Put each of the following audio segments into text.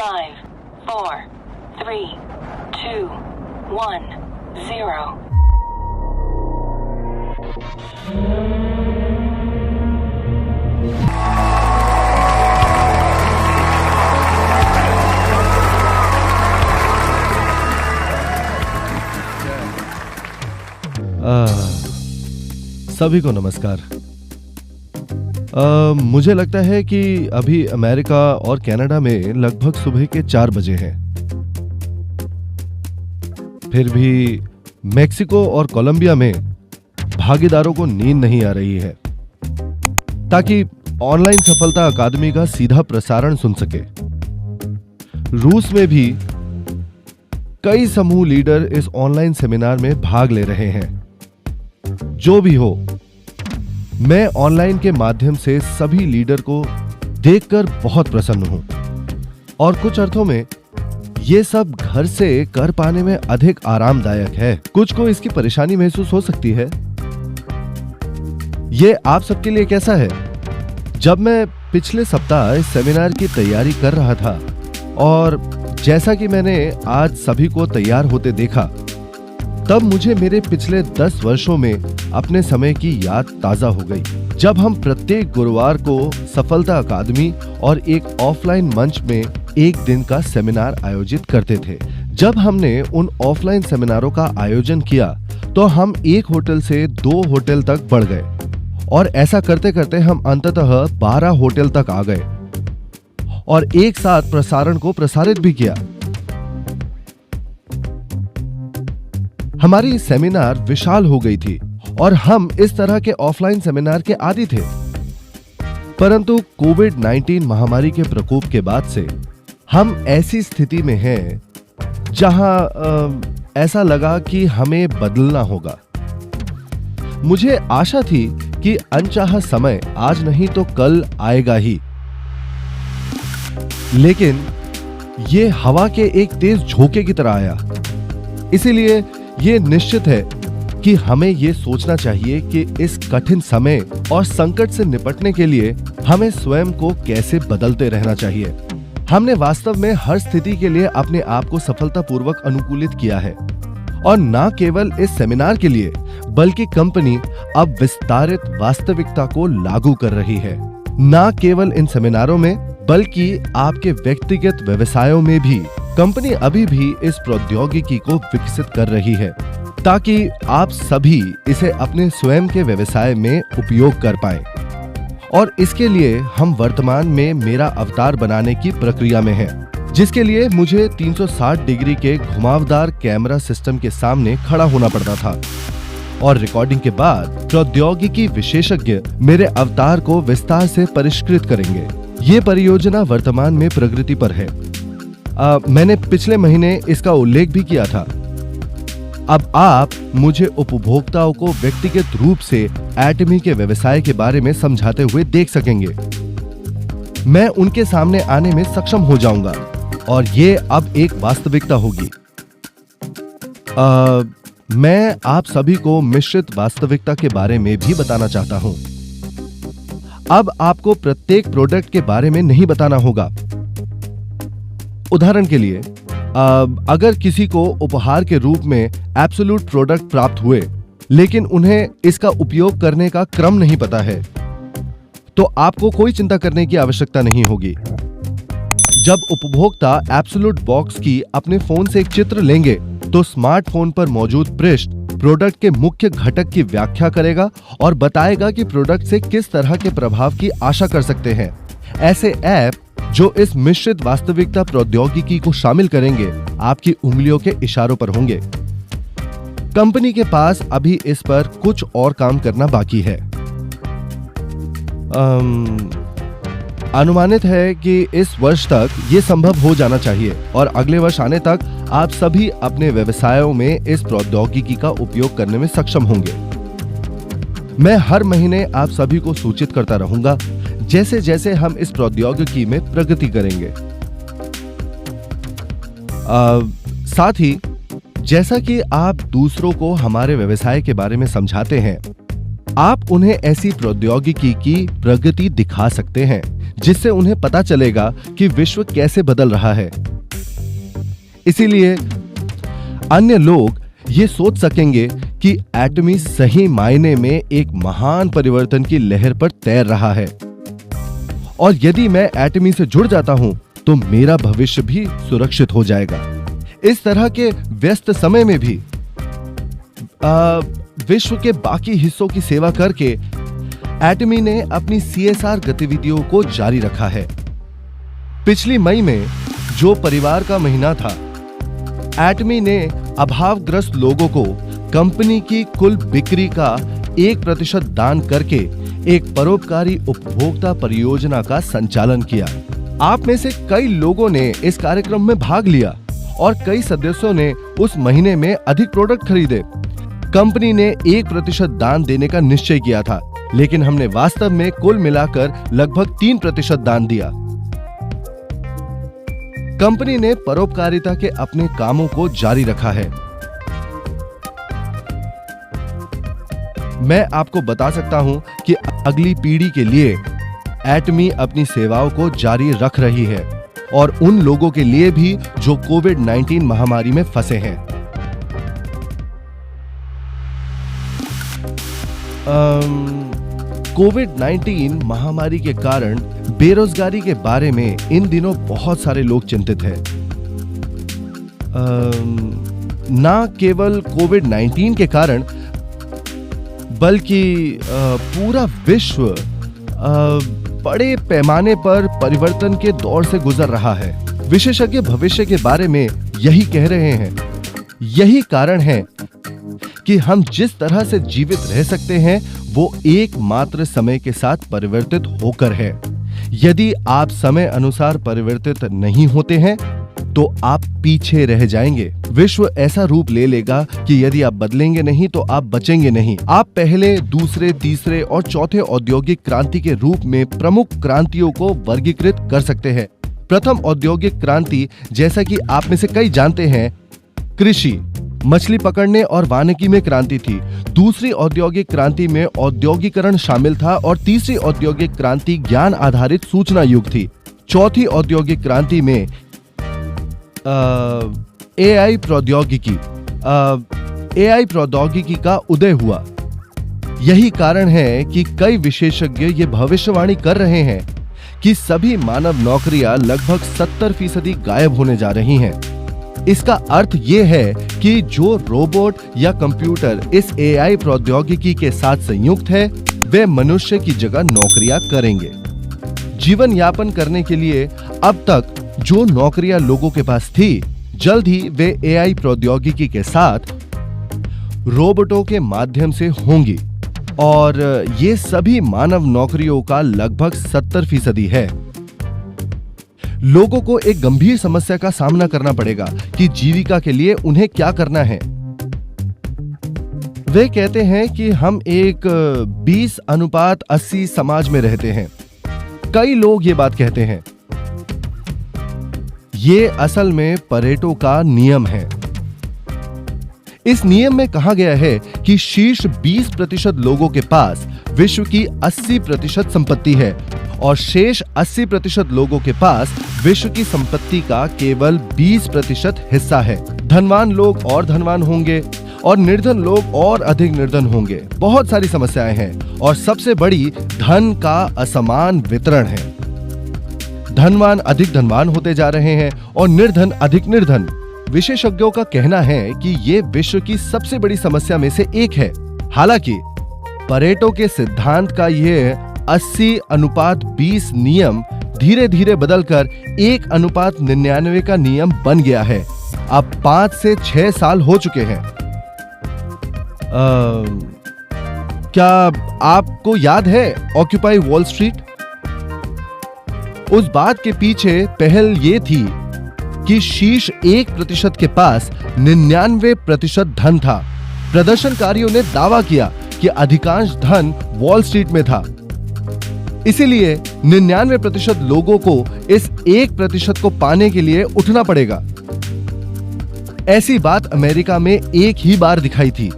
5, 4, 3, 2, 1, 0. सभी को नमस्कार। मुझे लगता है कि अभी अमेरिका और कनाडा में लगभग सुबह के 4 बजे हैं। फिर भी मेक्सिको और कोलंबिया में भागीदारों को नींद नहीं आ रही है ताकि ऑनलाइन सफलता अकादमी का सीधा प्रसारण सुन सके। रूस में भी कई समूह लीडर इस ऑनलाइन सेमिनार में भाग ले रहे हैं। जो भी हो, मैं ऑनलाइन के माध्यम से सभी लीडर को देखकर बहुत प्रसन्न हूं और कुछ अर्थों में ये सब घर से कर पाने में अधिक आरामदायक है। कुछ को इसकी परेशानी महसूस हो सकती है। ये आप सबके लिए कैसा है? जब मैं पिछले सप्ताह इस सेमिनार की तैयारी कर रहा था और जैसा कि मैंने आज सभी को तैयार होते देखा, तब मुझे मेरे पिछले 10 वर्षों में अपने समय की याद ताजा हो गई, जब हम प्रत्येक गुरुवार को सफलता अकादमी और एक ऑफलाइन मंच में एक दिन का सेमिनार आयोजित करते थे। जब हमने उन ऑफलाइन सेमिनारों का आयोजन किया तो हम एक होटल से 2 होटल तक बढ़ गए और ऐसा करते करते हम अंततः 12 होटल तक आ गए और एक साथ प्रसारण को प्रसारित भी किया। हमारी सेमिनार विशाल हो गई थी और हम इस तरह के ऑफलाइन सेमिनार के आदी थे। परंतु कोविड-19 महामारी के प्रकोप के बाद से हम ऐसी स्थिति में हैं जहां ऐसा लगा कि हमें बदलना होगा। मुझे आशा थी कि अनचाहा समय आज नहीं तो कल आएगा ही, लेकिन ये हवा के एक तेज झोंके की तरह आया। इसीलिए ये निश्चित है कि हमें ये सोचना चाहिए कि इस कठिन समय और संकट से निपटने के लिए हमें स्वयं को कैसे बदलते रहना चाहिए। हमने वास्तव में हर स्थिति के लिए अपने आप को सफलतापूर्वक अनुकूलित किया है और न केवल इस सेमिनार के लिए, बल्कि कंपनी अब विस्तारित वास्तविकता को लागू कर रही है। न केवल इन सेमिनारों में, बल्कि आपके व्यक्तिगत व्यवसायों में भी कंपनी अभी भी इस प्रौद्योगिकी को विकसित कर रही है ताकि आप सभी इसे अपने स्वयं के व्यवसाय में उपयोग कर पाएं। और इसके लिए हम वर्तमान में मेरा अवतार बनाने की प्रक्रिया में हैं, जिसके लिए मुझे 360 डिग्री के घुमावदार कैमरा सिस्टम के सामने खड़ा होना पड़ता था और रिकॉर्डिंग के बाद प्रौद्योगिकी विशेषज्ञ मेरे अवतार को विस्तार से परिष्कृत करेंगे। ये परियोजना वर्तमान में प्रगति पर है। मैंने पिछले महीने इसका उल्लेख भी किया था। अब आप मुझे उपभोक्ताओं को व्यक्तिगत रूप से एटमी के व्यवसाय के बारे में समझाते हुए देख सकेंगे। मैं उनके सामने आने में सक्षम हो जाऊंगा और ये अब एक वास्तविकता होगी। मैं आप सभी को मिश्रित वास्तविकता के बारे में भी बताना चाहता हूं। अब आपको प्रत्येक प्रोडक्ट के बारे में नहीं बताना होगा। उदाहरण के लिए, अगर किसी को उपहार के रूप में एब्सोल्यूट प्रोडक्ट प्राप्त हुए, लेकिन उन्हें इसका उपयोग करने का क्रम नहीं पता है, तो आपको कोई चिंता करने की आवश्यकता नहीं होगी। जब उपभोक्ता एब्सोल्यूट बॉक्स की अपने फोन से एक चित्र लेंगे, तो स्मार्टफोन पर मौजूद पृष्ठ प्रोडक्ट के मुख्य घटक की व्याख्या करेगा और बताएगा कि प्रोडक्ट से किस तरह के प्रभाव की आशा कर सकते हैं। ऐसे ऐप जो इस मिश्रित वास्तविकता प्रौद्योगिकी को शामिल करेंगे, आपकी उंगलियों के इशारों पर होंगे। कंपनी के पास अभी इस पर कुछ और काम करना बाकी है। अनुमानित है कि इस वर्ष तक ये संभव हो जाना चाहिए और अगले वर्ष आने तक आप सभी अपने व्यवसायों में इस प्रौद्योगिकी का उपयोग करने में सक्षम होंगे। मैं हर महीने आप सभी को सूचित करता रहूंगा जैसे जैसे हम इस प्रौद्योगिकी में प्रगति करेंगे। साथ ही जैसा कि आप दूसरों को हमारे व्यवसाय के बारे में समझाते हैं, आप उन्हें ऐसी प्रौद्योगिकी की प्रगति दिखा सकते हैं जिससे उन्हें पता चलेगा कि विश्व कैसे बदल रहा है। इसीलिए अन्य लोग ये सोच सकेंगे कि एटमी सही मायने में एक महान परिवर्तन की लहर पर तैर रहा है, और यदि मैं एटमी से जुड़ जाता हूं तो मेरा भविष्य भी सुरक्षित हो जाएगा। इस तरह के व्यस्त समय में भी विश्व के बाकी हिस्सों की सेवा करके एटमी ने अपनी CSR गतिविधियों को जारी रखा है। पिछली मई में जो परिवार का महीना था, एटमी ने अभावग्रस्त लोगों को कंपनी की कुल बिक्री का 1% दान करके एक परोपकारी उपभोक्ता परियोजना का संचालन किया। आप में से कई लोगों ने इस कार्यक्रम में भाग लिया और कई सदस्यों ने उस महीने में अधिक प्रोडक्ट खरीदे। कंपनी ने 1% दान देने का निश्चय किया था, लेकिन हमने वास्तव में कुल मिलाकर लगभग 3% दान दिया। कंपनी ने परोपकारिता के अपने कामों को जारी रखा है। मैं आपको बता सकता हूं कि अगली पीढ़ी के लिए एटमी अपनी सेवाओं को जारी रख रही है, और उन लोगों के लिए भी जो कोविड-19 महामारी में फंसे हैं। कोविड-19 महामारी के कारण बेरोजगारी के बारे में इन दिनों बहुत सारे लोग चिंतित हैं। ना केवल कोविड-19 के कारण, बल्कि पूरा विश्व बड़े पैमाने पर परिवर्तन के दौर से गुजर रहा है। विशेषज्ञ भविष्य के बारे में यही कह रहे हैं। यही कारण है कि हम जिस तरह से जीवित रह सकते हैं वो एकमात्र समय के साथ परिवर्तित होकर है। यदि आप समय अनुसार परिवर्तित नहीं होते हैं तो आप पीछे रह जाएंगे। विश्व ऐसा रूप ले लेगा कि यदि आप बदलेंगे नहीं तो आप बचेंगे नहीं। आप पहले, दूसरे, तीसरे और चौथे औद्योगिक क्रांति के रूप में प्रमुख क्रांतियों को वर्गीकृत कर सकते हैं। प्रथम औद्योगिक क्रांति, जैसा कि आप में से कई जानते हैं, कृषि, मछली पकड़ने और वानिकी में क्रांति थी। दूसरी औद्योगिक क्रांति में औद्योगिकरण शामिल था और तीसरी औद्योगिक क्रांति ज्ञान आधारित सूचना युग थी। चौथी औद्योगिक क्रांति में AI प्रौद्योगिकी का उदय हुआ। यही कारण है कि कई विशेषज्ञ ये भविष्यवाणी कर रहे हैं कि सभी मानव नौकरियां लगभग 70% गायब होने जा रही हैं। इसका अर्थ ये है कि जो रोबोट या कंप्यूटर इस AI प्रौद्योगिकी के साथ संयुक्त है, वे मनुष्य की जगह नौकरियां करेंगे। जीवन यापन करने के लिए अब तक जो नौकरियां लोगों के पास थी, जल्द ही वे AI प्रौद्योगिकी के साथ रोबोटों के माध्यम से होंगी, और ये सभी मानव नौकरियों का लगभग 70% है। लोगों को एक गंभीर समस्या का सामना करना पड़ेगा कि जीविका के लिए उन्हें क्या करना है। वे कहते हैं कि हम एक 20:80 समाज में रहते हैं। कई लोग ये बात कहते हैं। ये असल में परेटो का नियम है। इस नियम में कहा गया है कि शीर्ष 20% लोगों के पास विश्व की 80% संपत्ति है, और शेष 80% लोगों के पास विश्व की संपत्ति का केवल 20% हिस्सा है। धनवान लोग और धनवान होंगे और निर्धन लोग और अधिक निर्धन होंगे। बहुत सारी समस्याएं हैं, और सबसे बड़ी धन का असमान वितरण है। धनवान अधिक धनवान होते जा रहे हैं और निर्धन अधिक निर्धन। विशेषज्ञों का कहना है कि ये विश्व की सबसे बड़ी समस्या में से एक है। हालांकि परेटो के सिद्धांत का ये 80:20 नियम धीरे धीरे बदलकर 1:99 का नियम बन गया है। अब 5 से 6 साल हो चुके हैं। क्या आपको याद है ऑक्यूपाई वॉल स्ट्रीट? उस बात के पीछे पहल ये थी कि शीर्ष 1% के पास 99% धन था। प्रदर्शनकारियों ने दावा किया कि अधिकांश धन वॉल स्ट्रीट में था। इसीलिए 99% लोगों को इस 1% को पाने के लिए उठना पड़ेगा। ऐसी बात अमेरिका में एक ही बार दिखाई थी,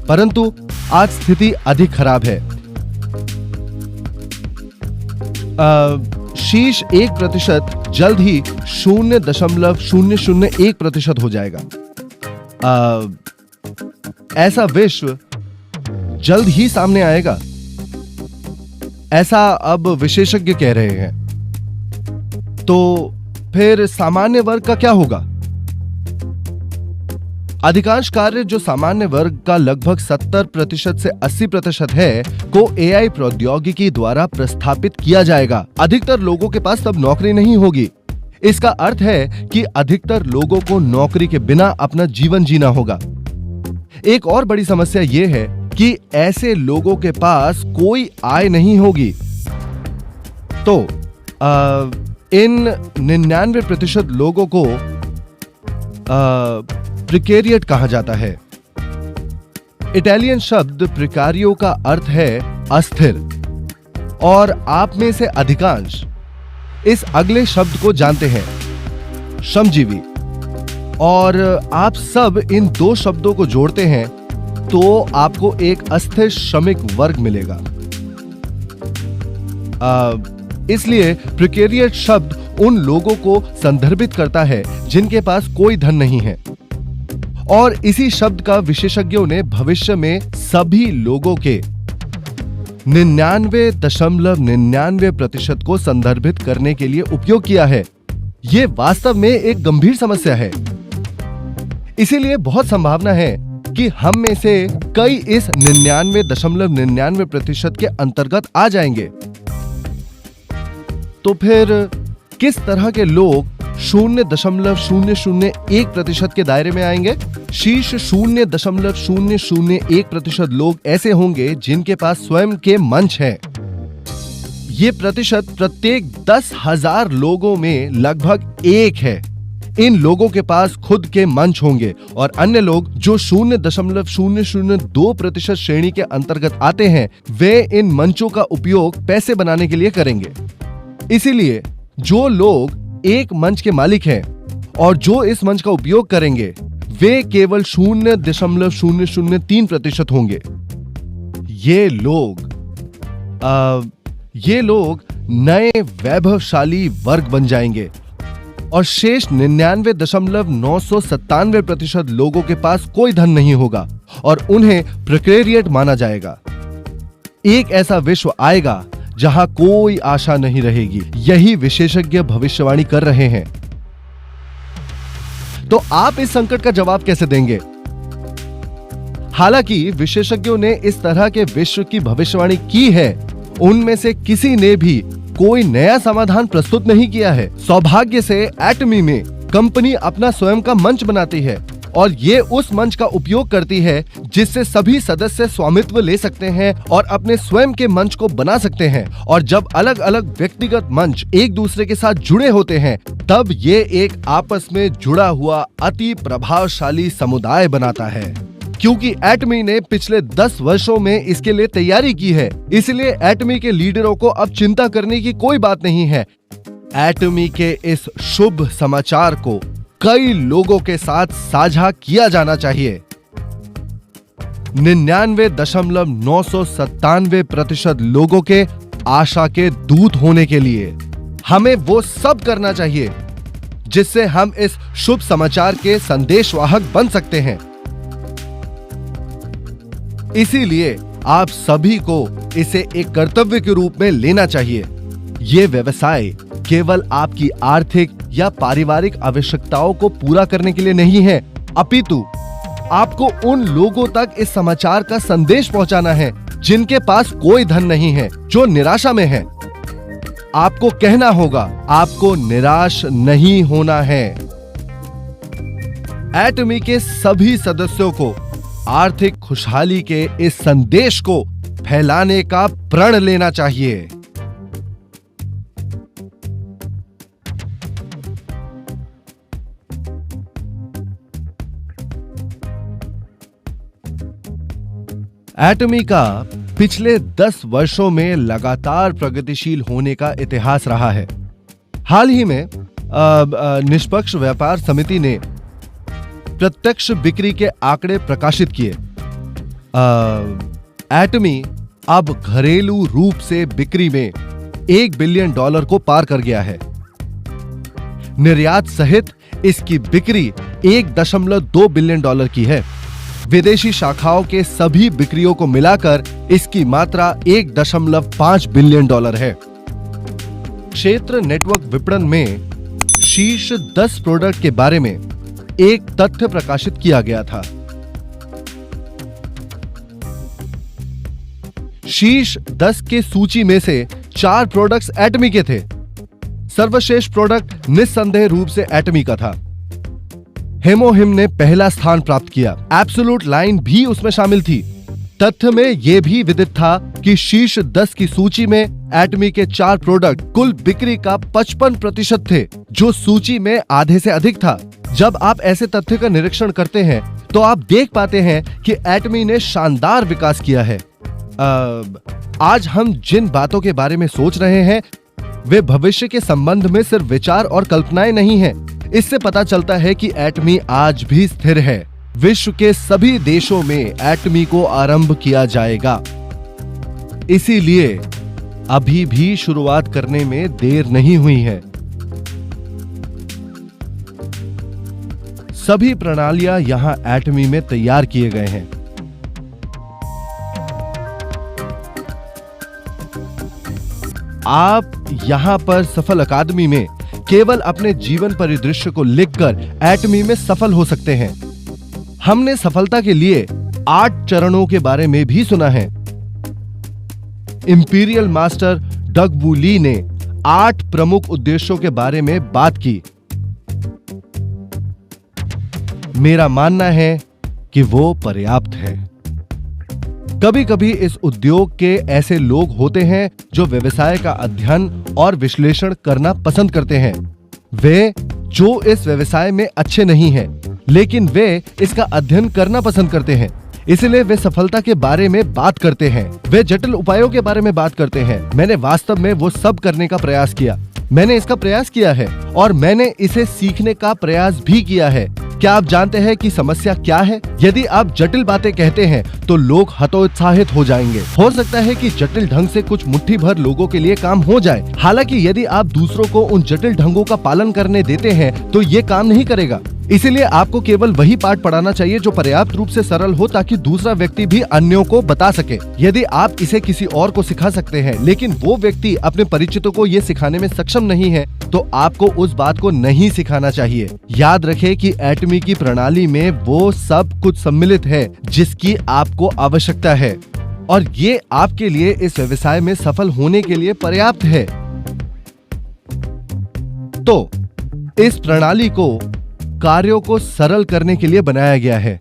परंतु आज स्थिति अधिक खराब है। शीर्ष 1% जल्द ही 0.001% हो जाएगा। ऐसा विश्व जल्द ही सामने आएगा, ऐसा अब विशेषज्ञ कह रहे हैं। तो फिर सामान्य वर्ग का क्या होगा? अधिकांश कार्य जो सामान्य वर्ग का लगभग 70% से 80% है को एआई प्रौद्योगिकी द्वारा प्रस्थापित किया जाएगा। अधिकतर लोगों के पास तब नौकरी नहीं होगी। इसका अर्थ है कि अधिकतर लोगों को नौकरी के बिना अपना जीवन जीना होगा। एक और बड़ी समस्या यह है कि ऐसे लोगों के पास कोई आय नहीं होगी। तो इन 99% लोगों को प्रिकेरिएट कहा जाता है। इटालियन शब्द प्रिकारियो का अर्थ है अस्थिर, और आप में से अधिकांश इस अगले शब्द को जानते हैं, श्रमजीवी। और आप सब इन दो शब्दों को जोड़ते हैं तो आपको एक अस्थिर श्रमिक वर्ग मिलेगा। इसलिए प्रिकेरिएट शब्द उन लोगों को संदर्भित करता है जिनके पास कोई धन नहीं है, और इसी शब्द का विशेषज्ञों ने भविष्य में सभी लोगों के 99.99% को संदर्भित करने के लिए उपयोग किया है। यह वास्तव में एक गंभीर समस्या है। इसीलिए बहुत संभावना है कि हम में से कई इस 99.99% के अंतर्गत आ जाएंगे। तो फिर किस तरह के लोग 0.001% के दायरे में आएंगे? शीर्ष 0.001% लोग ऐसे होंगे जिनके पास स्वयं के मंच हैं। ये प्रतिशत प्रत्येक 10,000 लोगों में लगभग 1 है। इन लोगों के पास खुद के मंच होंगे, और अन्य लोग जो 0.002% श्रेणी के अंतर्गत आते हैं वे इन मंचों का उपयोग पैसे बनाने के लिए करेंगे। इसीलिए जो लोग एक मंच के मालिक हैं और जो इस मंच का उपयोग करेंगे वे केवल 0.003% होंगे। ये लोग नए वैभवशाली वर्ग बन जाएंगे, और शेष 99.997% लोगों के पास कोई धन नहीं होगा और उन्हें प्रिकेरिएट माना जाएगा। एक ऐसा विश्व आएगा जहां कोई आशा नहीं रहेगी। यही विशेषज्ञ भविष्यवाणी कर रहे हैं। तो आप इस संकट का जवाब कैसे देंगे? हालांकि विशेषज्ञों ने इस तरह के विश्व की भविष्यवाणी की है, उनमें से किसी ने भी कोई नया समाधान प्रस्तुत नहीं किया है। सौभाग्य से एटमी में कंपनी अपना स्वयं का मंच बनाती है, और ये उस मंच का उपयोग करती है जिससे सभी सदस्य स्वामित्व ले सकते हैं और अपने स्वयं के मंच को बना सकते हैं। और जब अलग अलग व्यक्तिगत मंच एक दूसरे के साथ जुड़े होते हैं तब ये एक आपस में जुड़ा हुआ अति प्रभावशाली समुदाय बनाता है। क्योंकि एटमी ने पिछले 10 वर्षों में इसके लिए तैयारी की है, इसलिए एटमी के लीडरों को अब चिंता करने की कोई बात नहीं है। एटमी के इस शुभ समाचार को कई लोगों के साथ साझा किया जाना चाहिए। 99.997% लोगों के आशा के दूत होने के लिए हमें वो सब करना चाहिए जिससे हम इस शुभ समाचार के संदेशवाहक बन सकते हैं। इसीलिए आप सभी को इसे एक कर्तव्य के रूप में लेना चाहिए। ये व्यवसाय केवल आपकी आर्थिक या पारिवारिक आवश्यकताओं को पूरा करने के लिए नहीं है, अपितु आपको उन लोगों तक इस समाचार का संदेश पहुंचाना है जिनके पास कोई धन नहीं है, जो निराशा में है। आपको कहना होगा, आपको निराश नहीं होना है। एटमी के सभी सदस्यों को आर्थिक खुशहाली के इस संदेश को फैलाने का प्रण लेना चाहिए। एटमी का पिछले 10 वर्षों में लगातार प्रगतिशील होने का इतिहास रहा है। हाल ही में निष्पक्ष व्यापार समिति ने प्रत्यक्ष बिक्री के आंकड़े प्रकाशित किए। एटमी अब घरेलू रूप से बिक्री में $1 बिलियन को पार कर गया है। निर्यात सहित इसकी बिक्री $1.2 बिलियन की है। विदेशी शाखाओं के सभी बिक्रियों को मिलाकर इसकी मात्रा $1.5 बिलियन है। क्षेत्र नेटवर्क विपणन में शीर्ष 10 प्रोडक्ट के बारे में एक तथ्य प्रकाशित किया गया था। शीर्ष 10 के सूची में से 4 प्रोडक्ट्स एटमी के थे। सर्वश्रेष्ठ प्रोडक्ट निस्संदेह रूप से एटमी का था। हेमोहिम ने पहला स्थान प्राप्त किया। एब्सोल्यूट लाइन भी उसमें शामिल थी। तथ्य में यह भी विदित था कि शीर्ष 10 की सूची में एटमी के 4 प्रोडक्ट कुल बिक्री का 55% थे, जो सूची में आधे से अधिक था। जब आप ऐसे तथ्य का निरीक्षण करते हैं तो आप देख पाते हैं कि एटमी ने शानदार विकास किया है। आज हम जिन बातों के बारे में सोच रहे हैं वे भविष्य के संबंध में सिर्फ विचार और कल्पनाएं नहीं हैं। इससे पता चलता है कि एटमी आज भी स्थिर है। विश्व के सभी देशों में एटमी को आरंभ किया जाएगा। इसीलिए अभी भी शुरुआत करने में देर नहीं हुई है। सभी प्रणालियां यहां एटमी में तैयार किए गए हैं। आप यहां पर सफल अकादमी में केवल अपने जीवन परिदृश्य को लिखकर एटमी में सफल हो सकते हैं। हमने सफलता के लिए 8 चरणों के बारे में भी सुना है। इंपीरियल मास्टर डग वू ली ने 8 प्रमुख उद्देश्यों के बारे में बात की। मेरा मानना है कि वो पर्याप्त है। कभी कभी इस उद्योग के ऐसे लोग होते हैं जो व्यवसाय का अध्ययन और विश्लेषण करना पसंद करते हैं। वे जो इस व्यवसाय में अच्छे नहीं हैं, लेकिन वे इसका अध्ययन करना पसंद करते हैं। इसलिए वे सफलता के बारे में बात करते हैं। वे जटिल उपायों के बारे में बात करते हैं। मैंने वास्तव में वो सब करने का प्रयास किया। मैंने इसका प्रयास किया है और मैंने इसे सीखने का प्रयास भी किया है। क्या आप जानते हैं कि समस्या क्या है? यदि आप जटिल बातें कहते हैं तो लोग हतोत्साहित हो जाएंगे। हो सकता है कि जटिल ढंग से कुछ मुट्ठी भर लोगों के लिए काम हो जाए। हालांकि यदि आप दूसरों को उन जटिल ढंगों का पालन करने देते हैं तो ये काम नहीं करेगा। इसीलिए आपको केवल वही पाठ पढ़ाना चाहिए जो पर्याप्त रूप से सरल हो, ताकि दूसरा व्यक्ति भी अन्यों को बता सके। यदि आप इसे किसी और को सिखा सकते हैं, लेकिन वो व्यक्ति अपने परिचितों को ये सिखाने में सक्षम नहीं है, तो आपको उस बात को नहीं सिखाना चाहिए। याद रखें कि एटमी की प्रणाली में वो सब कुछ सम्मिलित है जिसकी आपको आवश्यकता है, और ये आपके लिए इस व्यवसाय में सफल होने के लिए पर्याप्त है। तो इस प्रणाली को कार्यों को सरल करने के लिए बनाया गया है।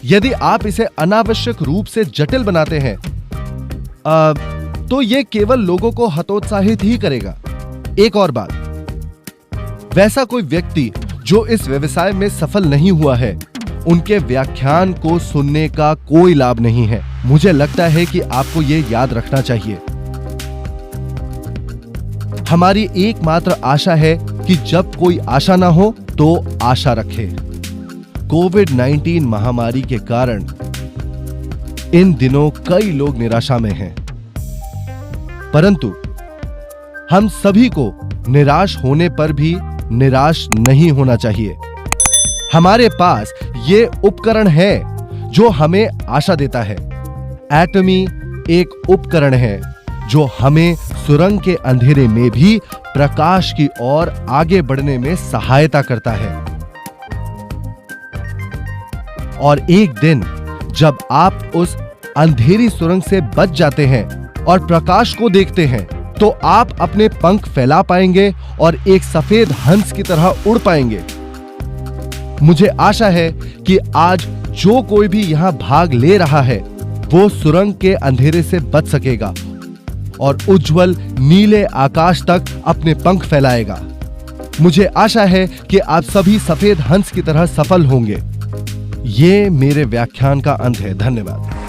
यदि आप इसे अनावश्यक रूप से जटिल बनाते हैं तो यह केवल लोगों को हतोत्साहित ही करेगा। एक और बात, वैसा कोई व्यक्ति जो इस व्यवसाय में सफल नहीं हुआ है, उनके व्याख्यान को सुनने का कोई लाभ नहीं है। मुझे लगता है कि आपको यह याद रखना चाहिए। हमारी एकमात्र आशा है कि जब कोई आशा ना हो तो आशा रखें। कोविड-19 महामारी के कारण इन दिनों कई लोग निराशा में हैं, परंतु हम सभी को निराश होने पर भी निराश नहीं होना चाहिए। हमारे पास ये उपकरण है जो हमें आशा देता है। एटमी एक उपकरण है जो हमें सुरंग के अंधेरे में भी प्रकाश की ओर आगे बढ़ने में सहायता करता है। और एक दिन जब आप उस अंधेरी सुरंग से बच जाते हैं और प्रकाश को देखते हैं, तो आप अपने पंख फैला पाएंगे और एक सफेद हंस की तरह उड़ पाएंगे। मुझे आशा है कि आज जो कोई भी यहां भाग ले रहा है वो सुरंग के अंधेरे से बच सकेगा और उज्जवल नीले आकाश तक अपने पंख फैलाएगा। मुझे आशा है कि आप सभी सफेद हंस की तरह सफल होंगे। ये मेरे व्याख्यान का अंत है। धन्यवाद।